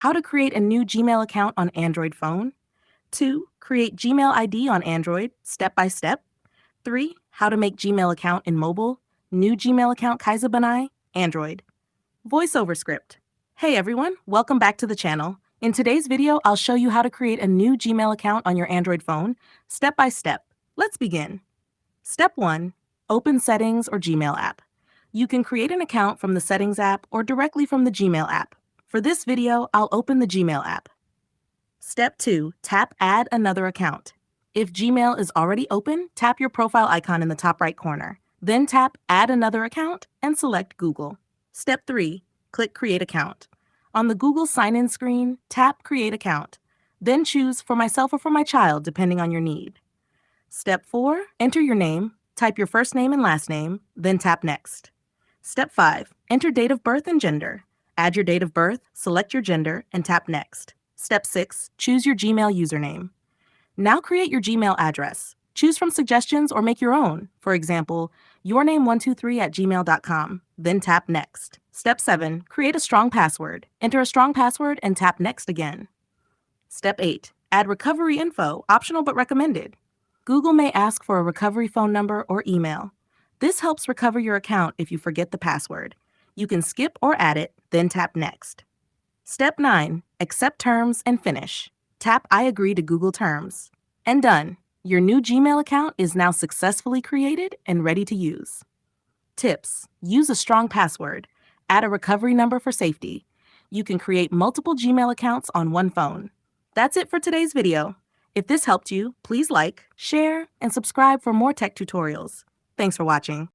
How to create a new Gmail account on Android phone. 2. Create Gmail ID on Android, step by step. 3. How to make Gmail account in mobile. New Gmail account Kaiser Android. VoiceOver script. Hey everyone, welcome back to the channel. In today's video, I'll show you how to create a new Gmail account on your Android phone, step by step. Let's begin. Step 1. Open Settings or Gmail app. You can create an account from the Settings app or directly from the Gmail app. For this video, I'll open the Gmail app. Step 2. Tap Add Another Account. If Gmail is already open, tap your profile icon in the top right corner. Then tap Add Another Account and select Google. Step 3. Click Create Account. On the Google sign-in screen, tap Create Account. Then choose For Myself or For My Child, depending on your need. Step 4. Enter your name, type your first name and last name, then tap Next. Step 5. Enter date of birth and gender. Add your date of birth, select your gender, and tap Next. Step 6. Choose your Gmail username. Now create your Gmail address. Choose from suggestions or make your own. For example, yourname123@gmail.com. Then tap Next. Step 7. Create a strong password. Enter a strong password and tap Next again. Step 8. Add recovery info, optional but recommended. Google may ask for a recovery phone number or email. This helps recover your account if you forget the password. You can skip or add it, then tap Next. Step 9. Accept terms and finish. Tap I agree to Google Terms. And done. Your new Gmail account is now successfully created and ready to use. Tips. Use a strong password. Add a recovery number for safety. You can create multiple Gmail accounts on one phone. That's it for today's video. If this helped you, please like, share, and subscribe for more tech tutorials. Thanks for watching.